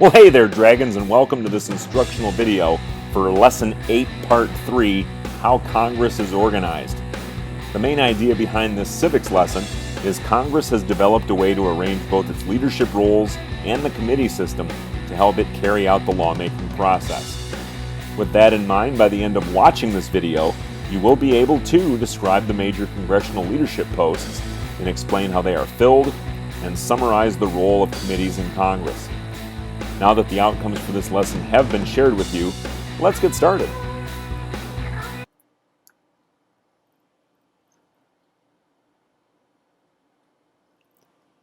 Well, hey there, Dragons, and welcome to this instructional video for Lesson 8, Part 3, How Congress is Organized. The main idea behind this civics lesson is Congress has developed a way to arrange both its leadership roles and the committee system to help it carry out the lawmaking process. With that in mind, by the end of watching this video, you will be able to describe the major congressional leadership posts and explain how they are filled and summarize the role of committees in Congress. Now that the outcomes for this lesson have been shared with you, let's get started.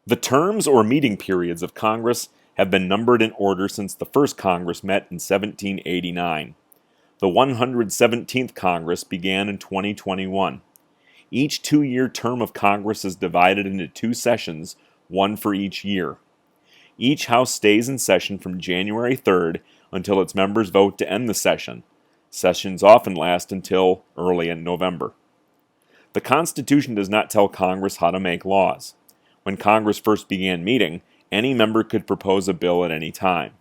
The terms or meeting periods of Congress have been numbered in order since the first Congress met in 1789. The 117th Congress began in 2021. Each two-year term of Congress is divided into two sessions, one for each year. Each House stays in session from January 3rd until its members vote to end the session. Sessions often last until early in November. The Constitution does not tell Congress how to make laws. When Congress first began meeting, any member could propose a bill at any time.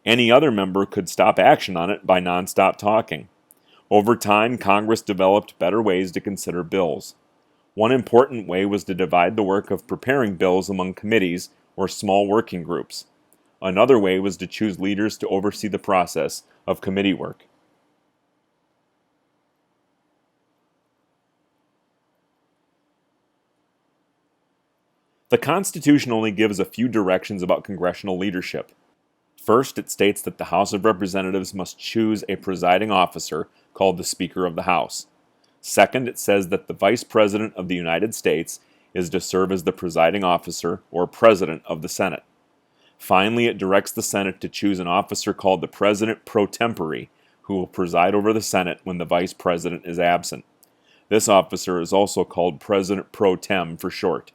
Any other member could stop action on it by nonstop talking. Over time, Congress developed better ways to consider bills. One important way was to divide the work of preparing bills among committees or small working groups. Another way was to choose leaders to oversee the process of committee work. The Constitution only gives a few directions about congressional leadership. First, it states that the House of Representatives must choose a presiding officer called the Speaker of the House. Second, it says that the Vice President of the United States is to serve as the presiding officer or President of the Senate. Finally, it directs the Senate to choose an officer called the President pro tempore, who will preside over the Senate when the Vice President is absent. This officer is also called President pro tem for short.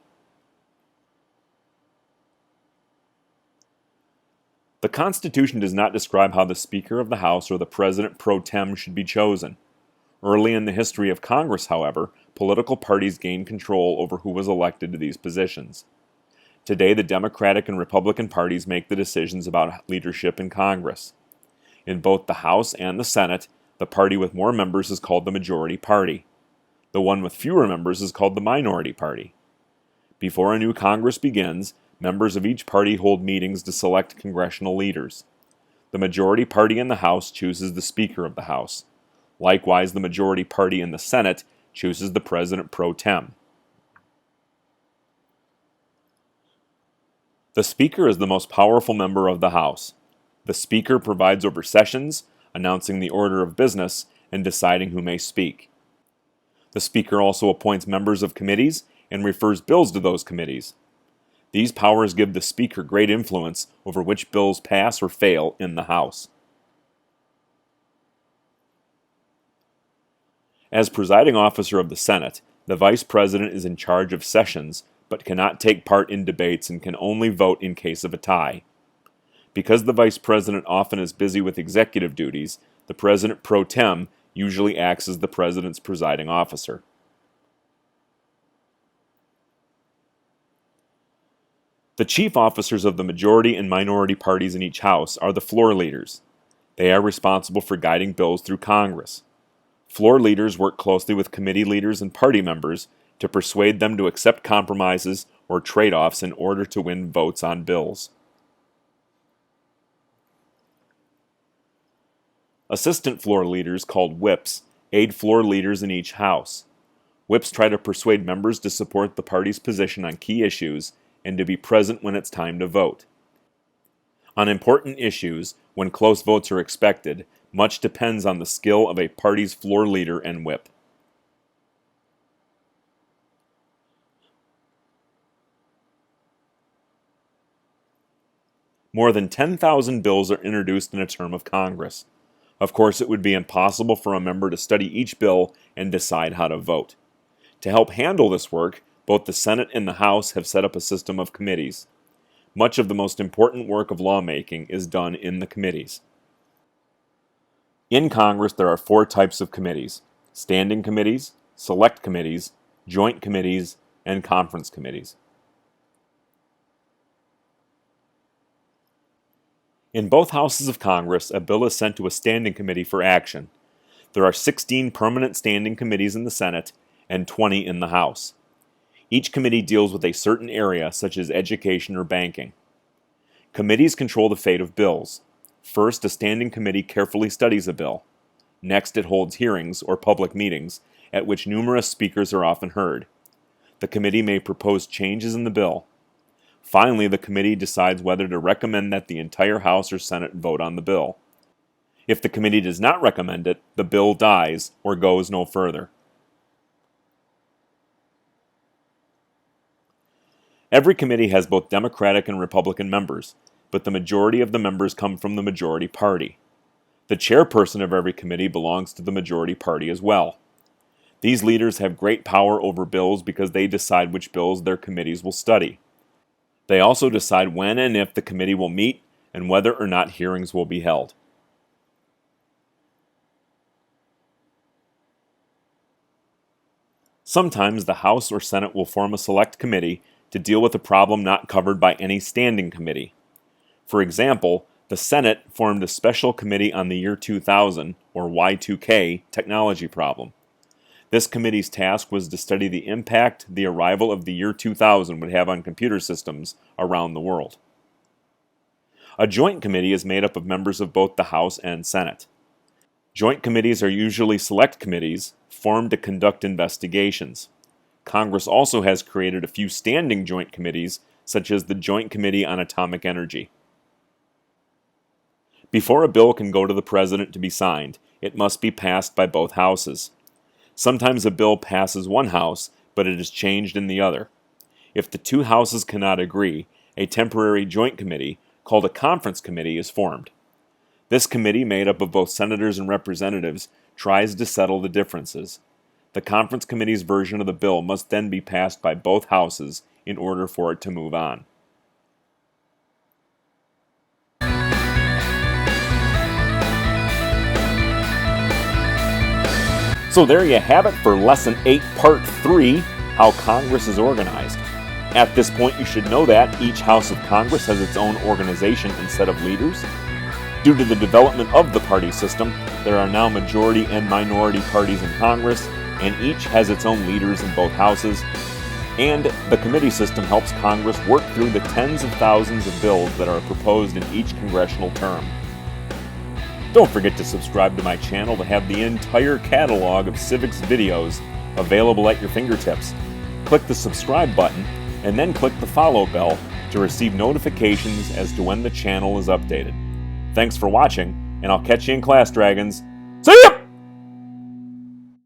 The Constitution does not describe how the Speaker of the House or the President pro tem should be chosen. Early in the history of Congress, however, political parties gained control over who was elected to these positions. Today, the Democratic and Republican parties make the decisions about leadership in Congress. In both the House and the Senate, the party with more members is called the majority party. The one with fewer members is called the minority party. Before a new Congress begins, members of each party hold meetings to select congressional leaders. The majority party in the House chooses the Speaker of the House. Likewise, the majority party in the Senate chooses the President pro tem. The Speaker is the most powerful member of the House. The Speaker presides over sessions, announcing the order of business, and deciding who may speak. The Speaker also appoints members of committees and refers bills to those committees. These powers give the Speaker great influence over which bills pass or fail in the House. As presiding officer of the Senate, the Vice President is in charge of sessions, but cannot take part in debates and can only vote in case of a tie. Because the Vice President often is busy with executive duties, the President pro tem usually acts as the President's presiding officer. The chief officers of the majority and minority parties in each House are the floor leaders. They are responsible for guiding bills through Congress. Floor leaders work closely with committee leaders and party members to persuade them to accept compromises or trade-offs in order to win votes on bills. Assistant floor leaders, called whips, aid floor leaders in each House. Whips try to persuade members to support the party's position on key issues and to be present when it's time to vote. On important issues, when close votes are expected, much depends on the skill of a party's floor leader and whip. More than 10,000 bills are introduced in a term of Congress. Of course, it would be impossible for a member to study each bill and decide how to vote. To help handle this work, both the Senate and the House have set up a system of committees. Much of the most important work of lawmaking is done in the committees. In Congress, there are four types of committees: standing committees, select committees, joint committees, and conference committees. In both houses of Congress, a bill is sent to a standing committee for action. There are 16 permanent standing committees in the Senate and 20 in the House. Each committee deals with a certain area, such as education or banking. Committees control the fate of bills. First, a standing committee carefully studies a bill. Next, it holds hearings, or public meetings, at which numerous speakers are often heard. The committee may propose changes in the bill. Finally, the committee decides whether to recommend that the entire House or Senate vote on the bill. If the committee does not recommend it, the bill dies or goes no further. Every committee has both Democratic and Republican members, but the majority of the members come from the majority party. The chairperson of every committee belongs to the majority party as well. These leaders have great power over bills because they decide which bills their committees will study. They also decide when and if the committee will meet and whether or not hearings will be held. Sometimes the House or Senate will form a select committee to deal with a problem not covered by any standing committee. For example, the Senate formed a special committee on the year 2000, or Y2K, technology problem. This committee's task was to study the impact the arrival of the year 2000 would have on computer systems around the world. A joint committee is made up of members of both the House and Senate. Joint committees are usually select committees formed to conduct investigations. Congress also has created a few standing joint committees, such as the Joint Committee on Atomic Energy. Before a bill can go to the President to be signed, it must be passed by both houses. Sometimes a bill passes one house, but it is changed in the other. If the two houses cannot agree, a temporary joint committee, called a conference committee, is formed. This committee, made up of both senators and representatives, tries to settle the differences. The conference committee's version of the bill must then be passed by both houses in order for it to move on. So there you have it for Lesson 8, Part 3, How Congress is Organized. At this point, you should know that each House of Congress has its own organization and set of leaders. Due to the development of the party system, there are now majority and minority parties in Congress, and each has its own leaders in both houses. And the committee system helps Congress work through the tens of thousands of bills that are proposed in each congressional term. Don't forget to subscribe to my channel to have the entire catalog of civics videos available at your fingertips. Click the subscribe button and then click the follow bell to receive notifications as to when the channel is updated. Thanks for watching, and I'll catch you in class, Dragons. See ya!